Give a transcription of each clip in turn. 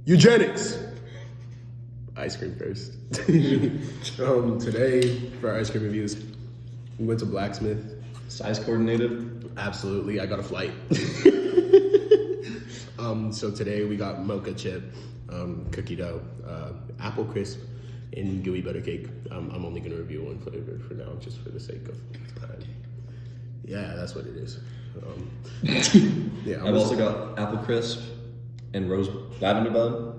Eugenics. Ice cream first. Today, for our ice cream reviews, we went to Blacksmith. Size coordinated? Absolutely, I got a flight. So today we got mocha chip, cookie dough, apple crisp, and gooey butter cake. I'm only gonna review one flavor for now, just for the sake of time. Yeah, that's what it is. Yeah, I've also got apple crisp and rose lavender bud,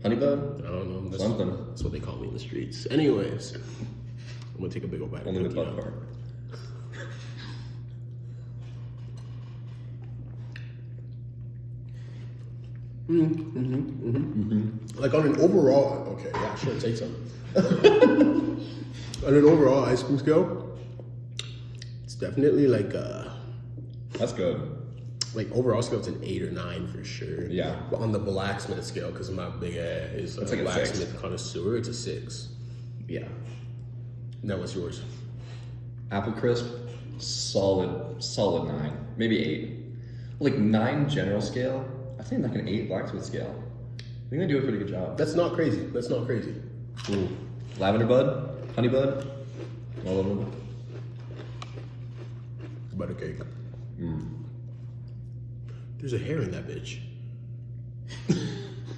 honey bud. I don't know. That's, something. That's what they call me in the streets. Anyways, I'm gonna take a big old bite. Only the of bud cookie dough. part. Like on an overall, okay, yeah, sure, take some. On an overall ice cream scale, it's definitely like That's good. like overall scale, it's an 8 or 9 for sure. Yeah. But on the blacksmith scale, because my big ass is That's a like a blacksmith 6. connoisseur, it's a 6. Yeah. Now what's yours? Apple crisp, solid 9, maybe 8. Like 9 general scale. I think like an 8 blacksmith scale. I think they do a pretty good job. That's not crazy. That's not crazy. Ooh. Lavender bud, honey bud, all of them. Butter cake. Mm. There's a hair in that bitch.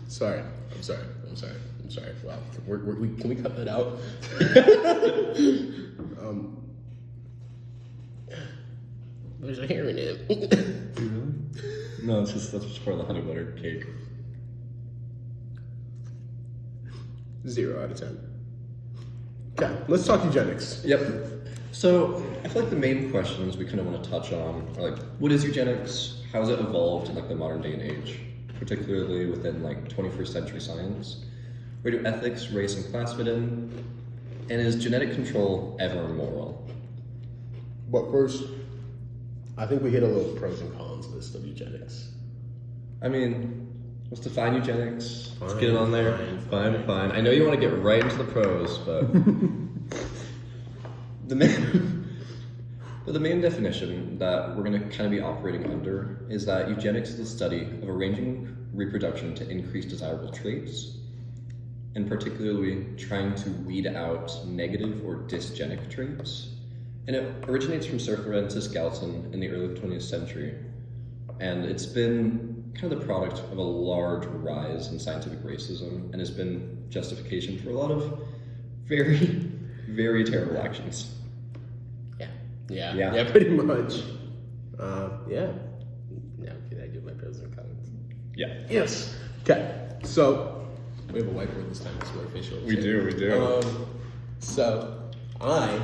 Sorry. I'm sorry. Wow. Can we cut that out? There's a hair in it. Really? No, that's just part of the honey butter cake. 0 out of 10. Okay, let's talk eugenics. Yep. So I feel like the main questions we kind of want to touch on are like, what is eugenics? How has it evolved in like the modern day and age, particularly within like 21st century science? Where do ethics, race, and class fit in? And is genetic control ever moral? But first, I think we hit a little pros and cons list of eugenics. I mean, let's define eugenics. Let's Fine, get it on there. Fine. I know you want to get right into the pros, but the main definition that we're going to kind of be operating under is that eugenics is the study of arranging reproduction to increase desirable traits, and particularly trying to weed out negative or dysgenic traits. And it originates from Sir Francis Galton in the early 20th century, and it's been kind of the product of a large rise in scientific racism and has been justification for a lot of very, very terrible actions. Yeah, pretty much. Yeah. Now can I do my pros and cons? Yeah. Yes. Okay. So we have a whiteboard this time. It's more official. We do. So I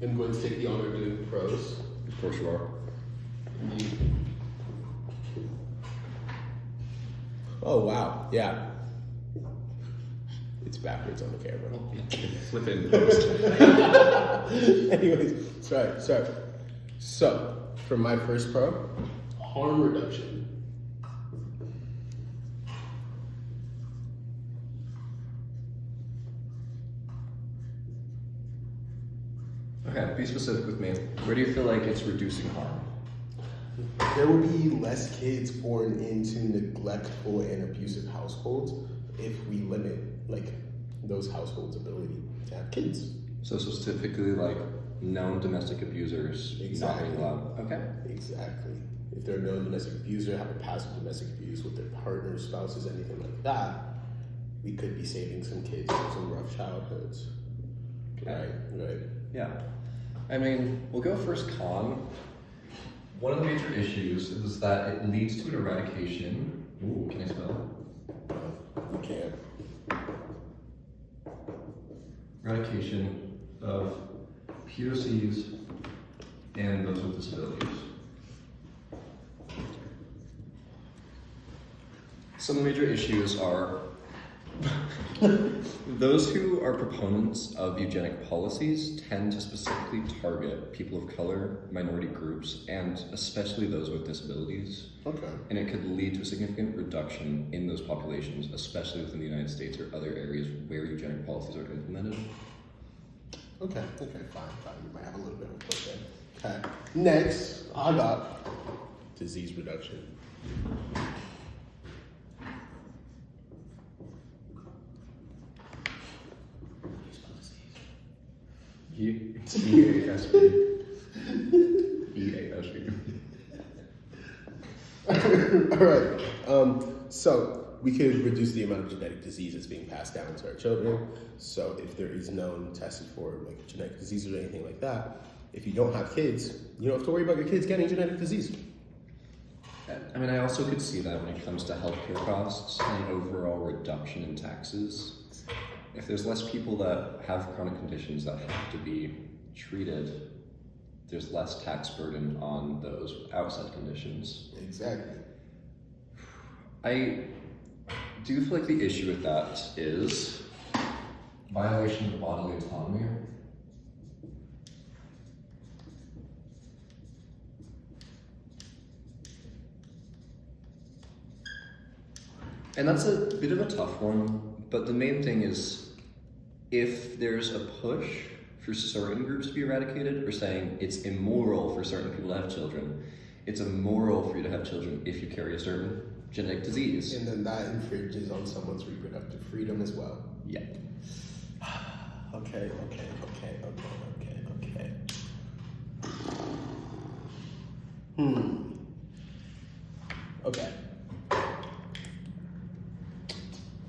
am going to take the honor of doing the pros. Of course you are. Oh wow, yeah. It's backwards on the camera. Flip it in post. Anyways, sorry. So, for my first pro, harm reduction. Okay, be specific with me. Where do you feel like it's reducing harm? There will be less kids born into neglectful and abusive households if we limit like those households' ability to have kids. So specifically like known domestic abusers not being Exactly. allowed. Okay. Exactly. If they're a known domestic abuser, have a past of domestic abuse with their partners, spouses, anything like that, we could be saving some kids from some rough childhoods. Okay. Right. Yeah. I mean, we'll go first con. One of the major issues is that it leads to an eradication. Ooh, can I spell You can't. it? Eradication of POCs and those with disabilities. Some major issues are those who are proponents of eugenic policies tend to specifically target people of color, minority groups, and especially those with disabilities. Okay. And it could lead to a significant reduction in those populations, especially within the United States or other areas where eugenic policies are implemented. Okay, fine. We might have a little bit of a push there. Okay. Next, I got disease reduction. EASP. EASP. All right. So we could reduce the amount of genetic diseases being passed down to our children. So if there is known tested for like genetic diseases or anything like that, if you don't have kids, you don't have to worry about your kids getting genetic disease. I mean, I also could see that when it comes to healthcare costs and overall reduction in taxes. If there's less people that have chronic conditions that have to be treated, there's less tax burden on those outside conditions. Exactly. I do feel like the issue with that is violation of bodily autonomy. And that's a bit of a tough one, but the main thing is if there's a push for certain groups to be eradicated, or saying it's immoral for certain people to have children, it's immoral for you to have children if you carry a certain genetic disease. And then that infringes on someone's reproductive freedom as well. Yeah. Okay. Okay.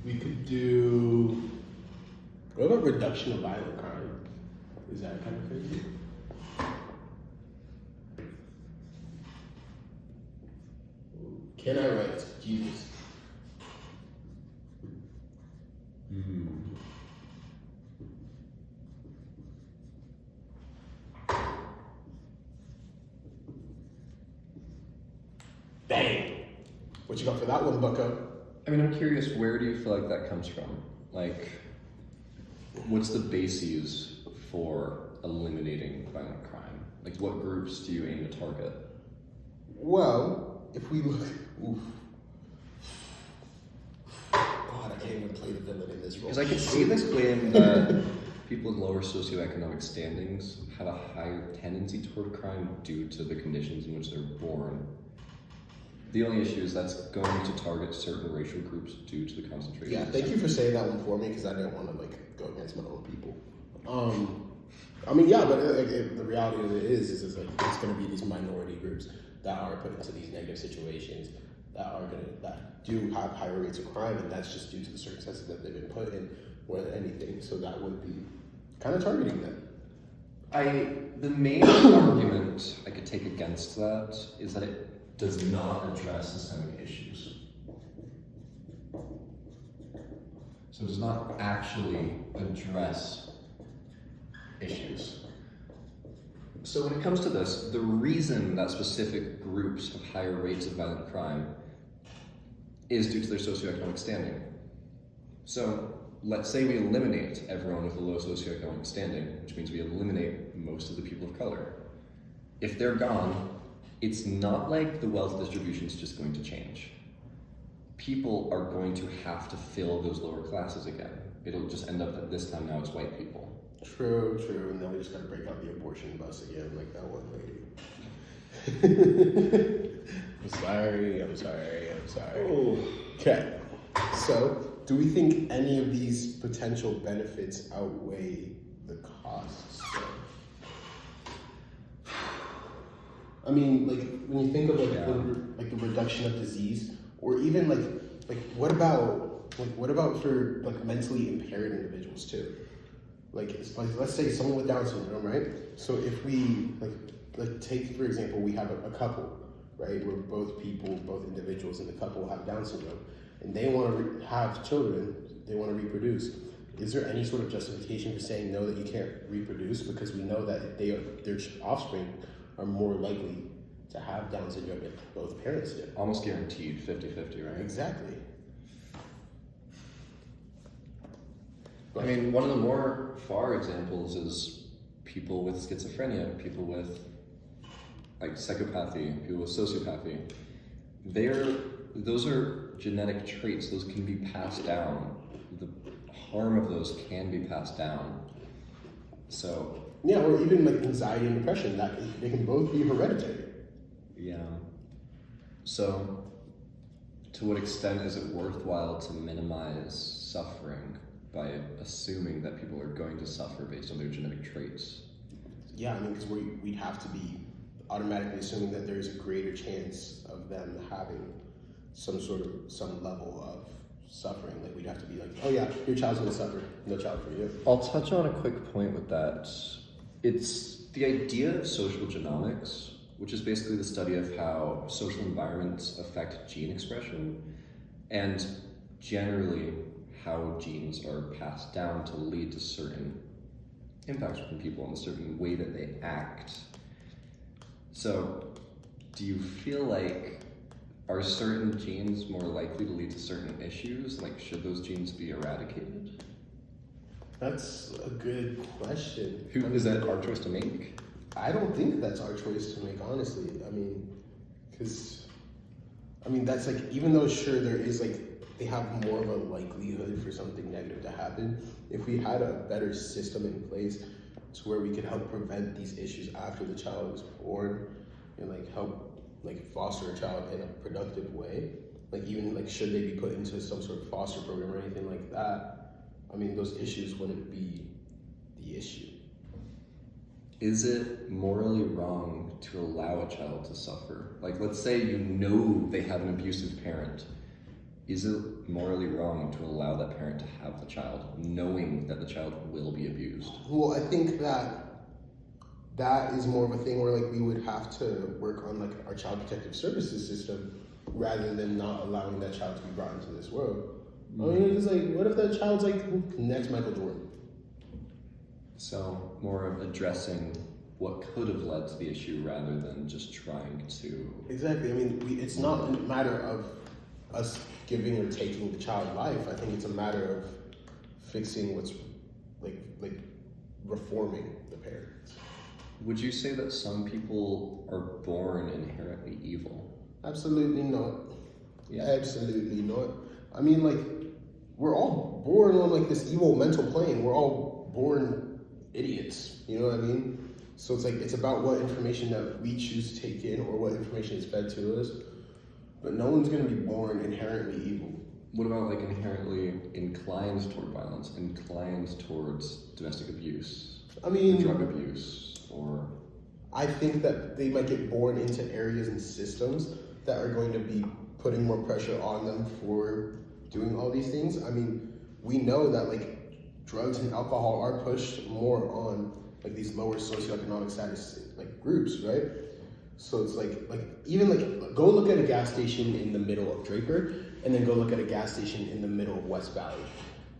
We could do. What about reduction of violent crime? Is that kind of crazy? Can I write? Jesus. Bang! What you got for that one, Bucko? I mean, I'm curious, where do you feel like that comes from? Like, what's the bases for eliminating violent crime? Like, what groups do you aim to target? Well, if we look, God, I can't even play the villain in this role. Because I could see this claim that people in lower socioeconomic standings have a higher tendency toward crime due to the conditions in which they're born. The only issue is that's going to target certain racial groups due to the concentration. Yeah, thank you for saying that one for me, because I didn't want to like go against my own people. I mean, yeah, but the reality of it is like it's going to be these minority groups that are put into these negative situations that do have higher rates of crime, and that's just due to the circumstances that they've been put in more than anything. So that would be kind of targeting them. The main argument I could take against that is that it does not address systemic issues. So it does not actually address issues. So when it comes to this, the reason that specific groups have higher rates of violent crime is due to their socioeconomic standing. So let's say we eliminate everyone with a low socioeconomic standing, which means we eliminate most of the people of color. If they're gone, it's not like the wealth distribution is just going to change. People are going to have to fill those lower classes again. It'll just end up that this time now it's white people. True. And then we just gotta break out the abortion bus again, like that one lady. I'm sorry. Oh. Okay. So, do we think any of these potential benefits outweigh the costs? I mean, like when you think of like the reduction of disease, or even like what about for like mentally impaired individuals too? Like let's say someone with Down syndrome, right? So if we like take for example, we have a couple, right, where both individuals in the couple have Down syndrome, and they want to have children, they want to reproduce. Is there any sort of justification for saying no, that you can't reproduce, because we know that if their offspring are more likely to have Down syndrome if both parents do? Almost guaranteed 50-50, right? Exactly. I mean, one of the more far examples is people with schizophrenia, people with like psychopathy, people with sociopathy. Those are genetic traits. Those can be passed down. The harm of those can be passed down. So yeah, or even like anxiety and depression, that they can both be hereditary. Yeah. So to what extent is it worthwhile to minimize suffering by assuming that people are going to suffer based on their genetic traits. Yeah, I mean, because we'd have to be automatically assuming that there's a greater chance of them having some level of suffering. Like, we'd have to be like, oh yeah, your child's gonna suffer, no child for you. I'll touch on a quick point with that. It's the idea of social genomics, which is basically the study of how social environments affect gene expression and generally how genes are passed down to lead to certain impacts from people in a certain way that they act. So, do you feel like, are certain genes more likely to lead to certain issues? Like, should those genes be eradicated? That's a good question. Is that our choice to make? I don't think that's our choice to make, honestly. I mean, that's like, even though sure there is like, they have more of a likelihood for something negative to happen, if we had a better system in place to where we could help prevent these issues after the child is born and like help like foster a child in a productive way, like even like should they be put into some sort of foster program or anything like that, I mean, those issues wouldn't be the issue. Is it morally wrong to allow a child to suffer? Like, let's say you know they have an abusive parent. Is it morally wrong to allow that parent to have the child, knowing that the child will be abused? Well, I think that is more of a thing where like we would have to work on like our child protective services system rather than not allowing that child to be brought into this world. I mean, it's like, what if that child's like next Michael Jordan? So more of addressing what could have led to the issue rather than just trying to... Exactly. I mean, it's not a matter of us giving or taking the child life. I think it's a matter of fixing what's like reforming the parents. Would you say that some people are born inherently evil? Absolutely not. Yeah. Absolutely not. I mean, like, we're all born on like this evil mental plane. We're all born idiots. You know what I mean? So it's like, it's about what information that we choose to take in or what information is fed to us. But no one's going to be born inherently evil. What about like inherently inclined toward violence, inclined towards domestic abuse, I mean, drug abuse, or... I think that they might get born into areas and systems that are going to be putting more pressure on them for doing all these things. I mean, we know that like drugs and alcohol are pushed more on like these lower socioeconomic status like groups, right? So it's like even like go look at a gas station in the middle of Draper and then go look at a gas station in the middle of West Valley.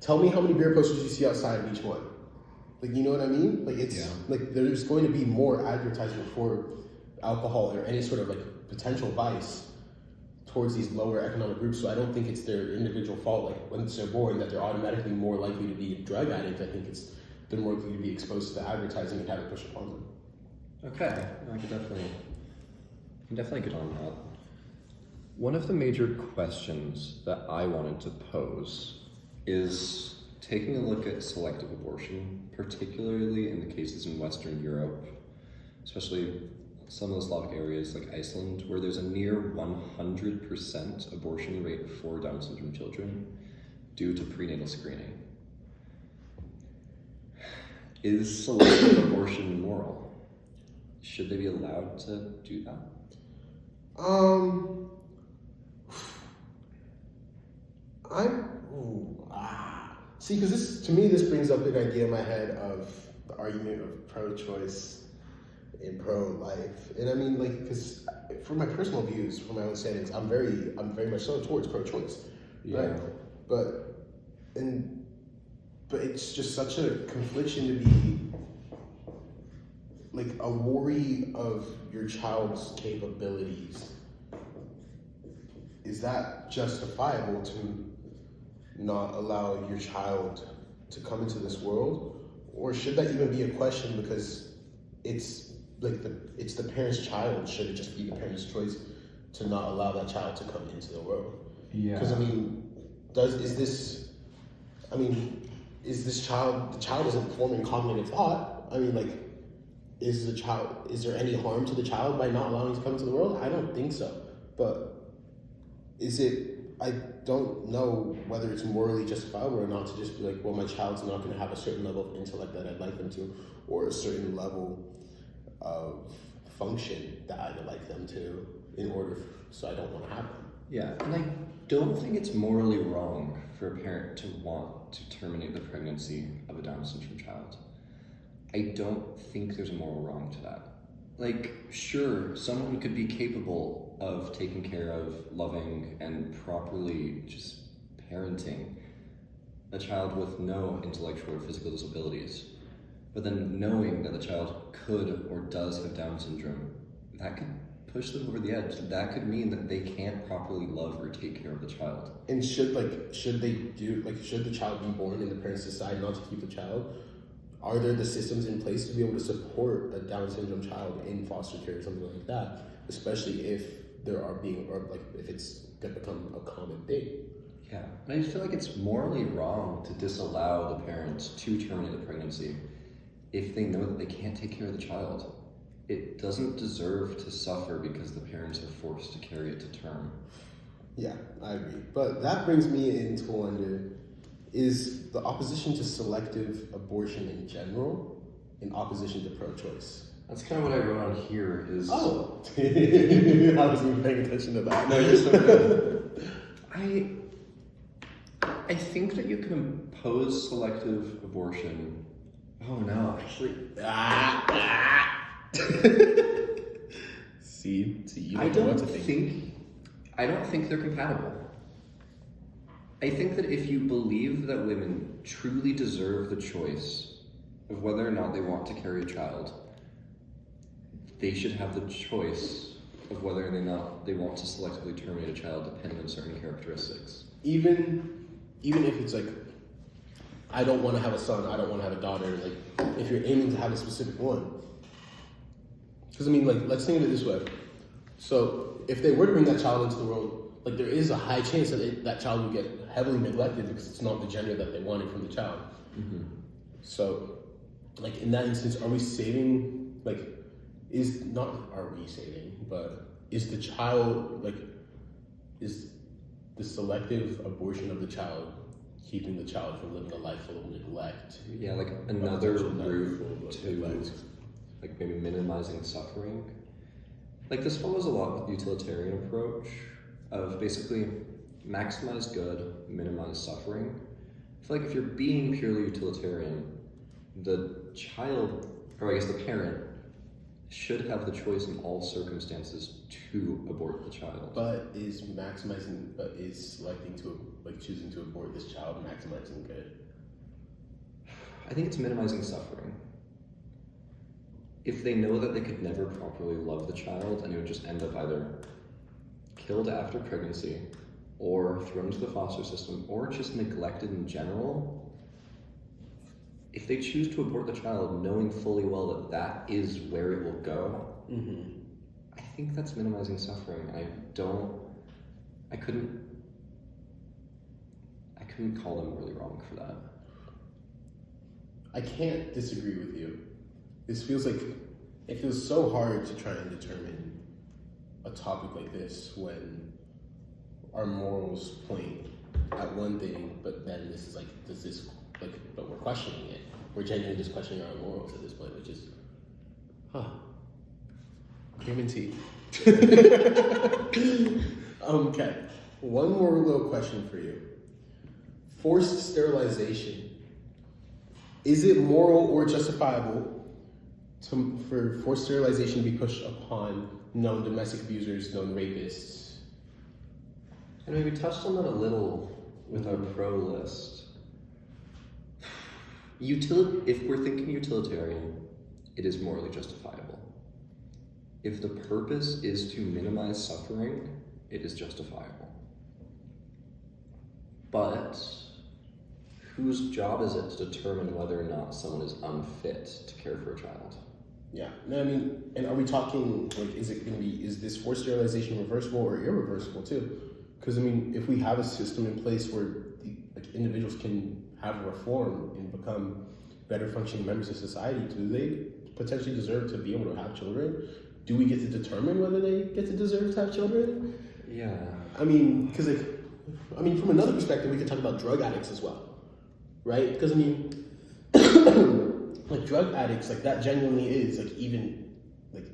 Tell me how many beer posters you see outside of each one. Like, you know what I mean? Like, it's like there's going to be more advertisement for alcohol or any sort of like potential vice towards these lower economic groups. So I don't think it's their individual fault. Like, once they're born, that they're automatically more likely to be a drug addict. I think they're more likely to be exposed to the advertising and have it pushed upon them. Okay, I can definitely get on that. One of the major questions that I wanted to pose is taking a look at selective abortion, particularly in the cases in Western Europe, especially some of the Slavic areas like Iceland, where there's a near 100% abortion rate for Down syndrome children due to prenatal screening. Is selective abortion moral? Should they be allowed to do that? See, because this brings up an idea in my head of the argument of pro-choice and pro-life, and I mean, like, because for my personal views, for my own standings, I'm very much so towards pro-choice, right? But it's just such a confliction to be like a worry of your child's capabilities. Is that justifiable to not allow your child to come into this world? Or should that even be a question because it's like it's the parent's child? Should it just be the parent's choice to not allow that child to come into the world? Yeah. Because I mean, is this child, the child isn't forming cognitive thought. I mean, like, is there any harm to the child by not allowing it to come into the world? I don't think so. But is it I don't know whether it's morally justifiable or not to just be like, well, my child's not going to have a certain level of intellect that I'd like them to, or a certain level of function that I'd like them to, so I don't want to have them. Yeah, and I don't think it's morally wrong for a parent to want to terminate the pregnancy of a Down syndrome child. I don't think there's a moral wrong to that. Like, sure, someone could be capable of taking care of, loving, and properly just parenting a child with no intellectual or physical disabilities. But then knowing that the child could or does have Down syndrome, that could push them over the edge. That could mean that they can't properly love or take care of the child. And should the child be born and the parents decide not to keep the child? Are there the systems in place to be able to support a Down syndrome child in foster care or something like that? Especially if if it's gonna become a common thing. Yeah, and I just feel like it's morally wrong to disallow the parents to terminate the pregnancy if they know that they can't take care of the child. It doesn't deserve to suffer because the parents are forced to carry it to term. Yeah, I agree. But that brings me into wonder, is the opposition to selective abortion in general in opposition to pro-choice? That's kind of what I wrote on here is... Oh! I wasn't even paying attention to that. No, you're so good. I think that you can impose selective abortion. Oh no, actually... See, you I don't know what to think. I don't think they're compatible. I think that if you believe that women truly deserve the choice of whether or not they want to carry a child, they should have the choice of whether or not they want to selectively terminate a child depending on certain characteristics. Even if it's like, I don't want to have a son, I don't want to have a daughter, like, if you're aiming to have a specific one. Because, I mean, like, let's think of it this way. So, if they were to bring that child into the world, like, there is a high chance that that child will get heavily neglected because it's not the gender that they wanted from the child. Mm-hmm. So, like, in that instance, are we saving, like, is the child, like, is the selective abortion of the child keeping the child from living a life full of neglect? Yeah, like another route to, like, maybe minimizing suffering. Like, this follows a lot with the utilitarian approach of basically maximize good, minimize suffering. I feel like if you're being purely utilitarian, the child, or I guess the parent, should have the choice in all circumstances to abort the child. But is selecting to, like, choosing to abort this child maximizing good? I think it's minimizing suffering. If they know that they could never properly love the child and it would just end up either killed after pregnancy or thrown into the foster system or just neglected in general, if they choose to abort the child knowing fully well that that is where it will go, mm-hmm. I think that's minimizing suffering. I couldn't call them really wrong for that. I can't disagree with you. This feels like, it feels so hard to try and determine a topic like this when our morals point at one thing, but then this is like, but we're questioning it. We're genuinely just questioning our morals at this point, which is, cream and tea. Okay, one more little question for you. Forced sterilization. Is it moral or justifiable for forced sterilization to be pushed upon known domestic abusers, known rapists? And we touched on that a little with our pro list. If we're thinking utilitarian, it is morally justifiable. If the purpose is to minimize suffering, it is justifiable. But whose job is it to determine whether or not someone is unfit to care for a child? Yeah, no, I mean, and are we talking, like, is this forced sterilization reversible or irreversible too? Because, I mean, if we have a system in place where individuals can have reform and become better functioning members of society, do they potentially deserve to be able to have children? Do we get to determine whether they get to deserve to have children? Yeah. I mean, because, like, I mean, from another perspective, we could talk about drug addicts as well, right? Because I mean, like drug addicts, like that genuinely is like even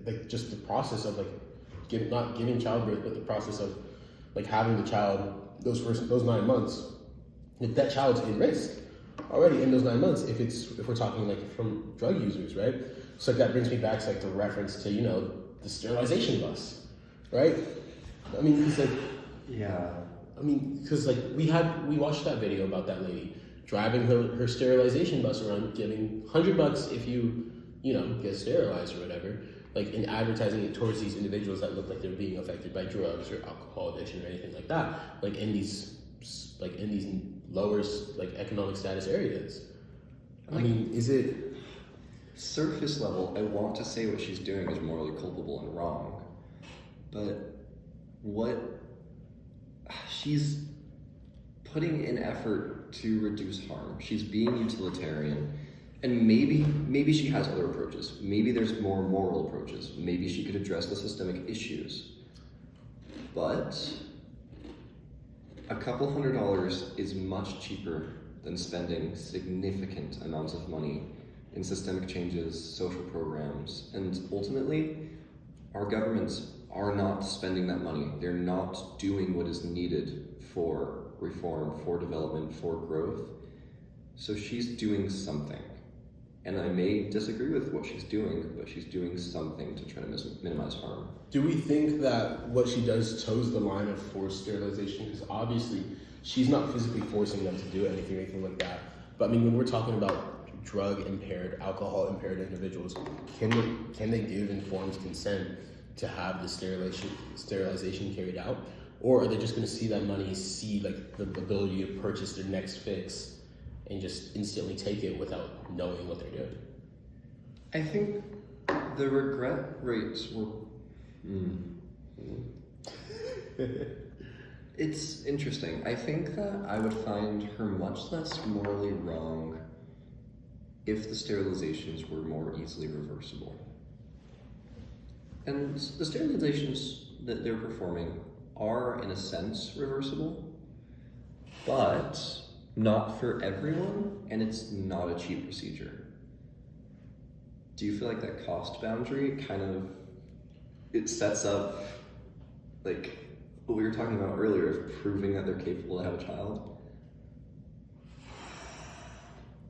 like just the process of like not giving childbirth, but the process of like having the child those 9 months. Like that child's in risk already in those 9 months if we're talking like from drug users, right? So like that brings me back to like the reference to the sterilization bus, right? I mean, it's like yeah. I mean, because like we watched that video about that lady driving her sterilization bus around, giving $100 if you get sterilized or whatever, like in advertising it towards these individuals that look like they're being affected by drugs or alcohol addiction or anything like that, like in these lower like economic status areas. I mean, is it surface level? I want to say what she's doing is morally culpable and wrong, but what she's putting in effort to reduce harm. She's being utilitarian, and maybe she has other approaches. Maybe there's more moral approaches. Maybe she could address the systemic issues. But a couple $100 is much cheaper than spending significant amounts of money in systemic changes, social programs, and ultimately, our governments are not spending that money. They're not doing what is needed for reform, for development, for growth. So she's doing something. And I may disagree with what she's doing, but she's doing something to try to minimize harm. Do we think that what she does toes the line of forced sterilization? Because obviously, she's not physically forcing them to do anything like that. But I mean, when we're talking about drug-impaired, alcohol-impaired individuals, can they give informed consent to have the sterilization carried out? Or are they just going to see that money, see like the ability to purchase their next fix and just instantly take it without knowing what they're doing? I think the regret rates were... It's interesting. I think that I would find her much less morally wrong if the sterilizations were more easily reversible. And the sterilizations that they're performing are, in a sense, reversible, but not for everyone, and it's not a cheap procedure. Do you feel like that cost boundary it sets up, like, what we were talking about earlier of proving that they're capable to have a child?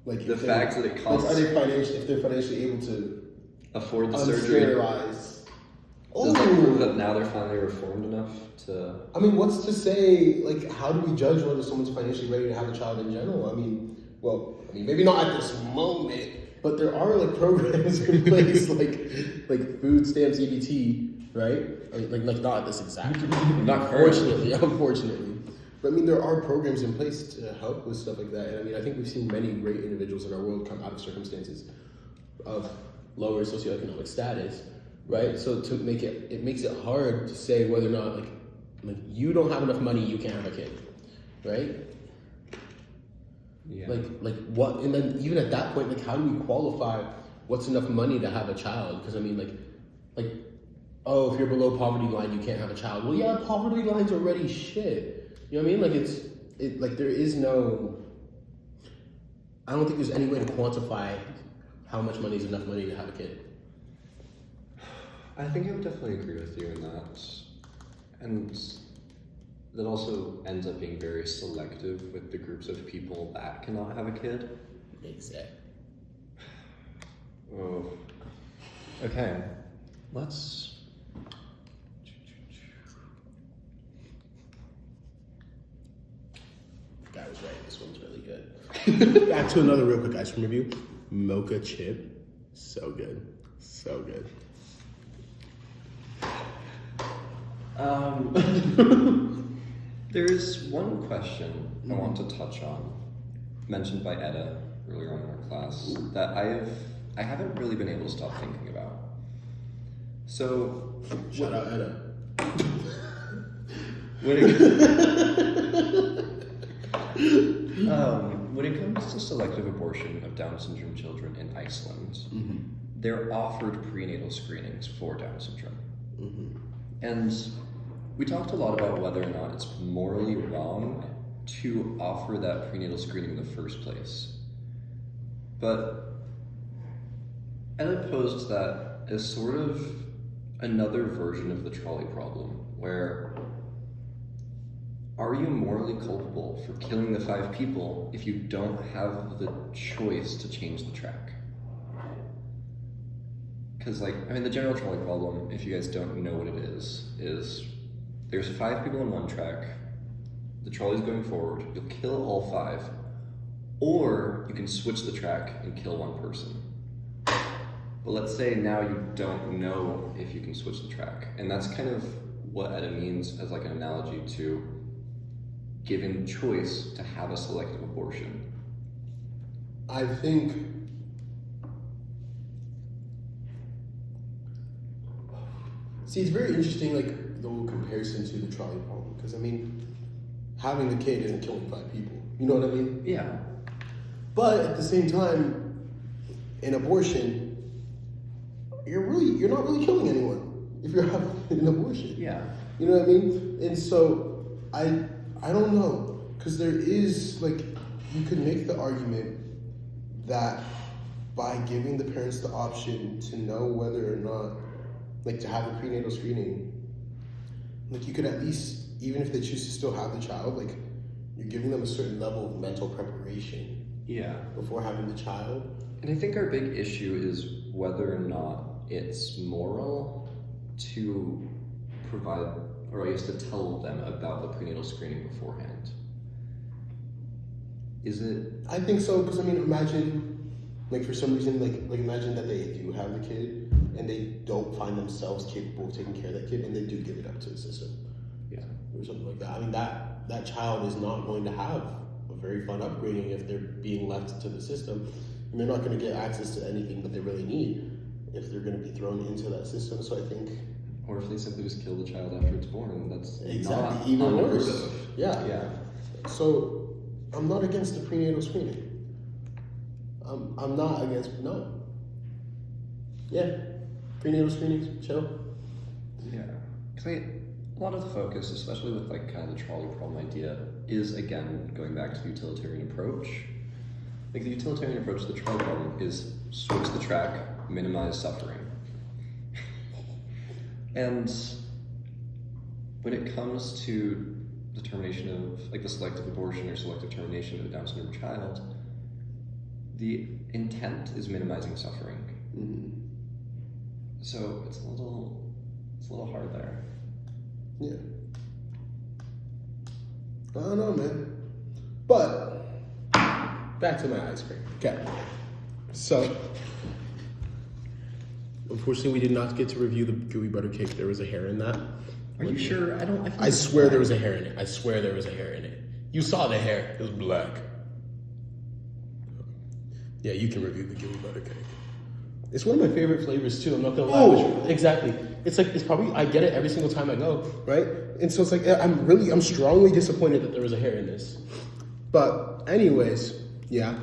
Like the fact that it costs... if they're financially able to afford the surgery... Sterilize. Does that prove that now they're finally reformed enough to... I mean, what's to say, like, how do we judge whether someone's financially ready to have a child in general? I mean, maybe not at this moment, but there are, like, programs in place, like food stamps, EBT, right? Like not at this exact moment. Unfortunately. But I mean, there are programs in place to help with stuff like that. And I mean, I think we've seen many great individuals in our world come out of circumstances of lower socioeconomic status, right? So to make it makes it hard to say whether or not like you don't have enough money, you can't have a kid, right? Yeah. Like what? And then even at that point, like how do we qualify what's enough money to have a child? Because I mean, like oh, if you're below poverty line, you can't have a child. Well, yeah, poverty line's already shit. You know what I mean? Like there is no. I don't think there's any way to quantify how much money is enough money to have a kid. I think I would definitely agree with you in that. And that also ends up being very selective with the groups of people that cannot have a kid. Exactly. Oh. Okay. Let's... Guy was right. This one's really good. Back to another real quick ice cream review. Mocha chip. So good. So good. There is one question I want to touch on, mentioned by Edda earlier on in our class, that I haven't really been able to stop thinking about. So, Shout out Edda. When it comes to selective abortion of Down syndrome children in Iceland, they're offered prenatal screenings for Down syndrome. And we talked a lot about whether or not it's morally wrong to offer that prenatal screening in the first place. But Ed posed that as sort of another version of the trolley problem, where are you morally culpable for killing the 5 people if you don't have the choice to change the track? Because, the general trolley problem, if you guys don't know what it is there's 5 people on one track, the trolley's going forward, you'll kill all 5, or you can switch the track and kill 1 person. But let's say now you don't know if you can switch the track, and that's kind of what Etta means as an analogy to given choice to have a selective abortion. I think it's very interesting, the whole comparison to the trolley problem, because having the kid isn't killing 5 people. You know what I mean? Yeah. But at the same time, in abortion, you're not really killing anyone if you're having an abortion. Yeah. You know what I mean? And so I don't know, because there is you could make the argument that by giving the parents the option to know whether or not to have a prenatal screening, you could at least, even if they choose to still have the child, you're giving them a certain level of mental preparation. Yeah. Before having the child. And I think our big issue is whether or not it's moral to provide, or I guess to tell them about the prenatal screening beforehand. Is it? I think so, because imagine, for some reason, imagine that they do have the kid and they don't find themselves capable of taking care of that kid, and they do give it up to the system. Yeah. Or something like that. That child is not going to have a very fun upbringing if they're being left to the system, and they're not going to get access to anything that they really need if they're going to be thrown into that system. So I think, or if they simply just kill the child after it's born, that's exactly not even worse. Of. Yeah. So I'm not against the prenatal screening. I'm not against Yeah, prenatal screenings, chill. Yeah, because a lot of the focus, especially with kind of the trolley problem idea, is again going back to the utilitarian approach. The utilitarian approach to the trolley problem is switch the track, minimize suffering. And when it comes to determination of the selective abortion or selective termination of a Down syndrome child, the intent is minimizing suffering. Mm-hmm. So it's a little hard there. Yeah. I don't know, man. But back to my ice cream. Okay. So unfortunately, we did not get to review the gooey butter cake. There was a hair in that. Are you sure? I swear there was a hair in it. I swear there was a hair in it. You saw the hair. It was black. Yeah, you can review the gooey butter cake. It's one of my favorite flavors too. I'm not gonna lie. Oh. Exactly. It's probably, I get it every single time I go, right? And so it's I'm strongly disappointed that there was a hair in this. But anyways, yeah.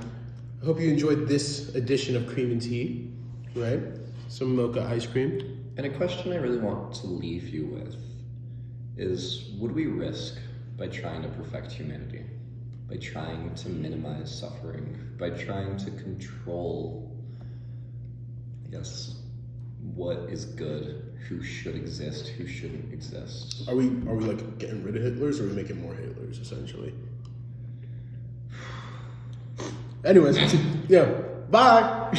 I hope you enjoyed this edition of Cream and Tea, right? Some mocha ice cream. And a question I really want to leave you with is, would we risk by trying to perfect humanity? By trying to minimize suffering? By trying to control, I guess, what is good, who should exist, who shouldn't exist? Are we getting rid of Hitlers, or are we making more Hitlers, essentially? Anyways, yeah, bye!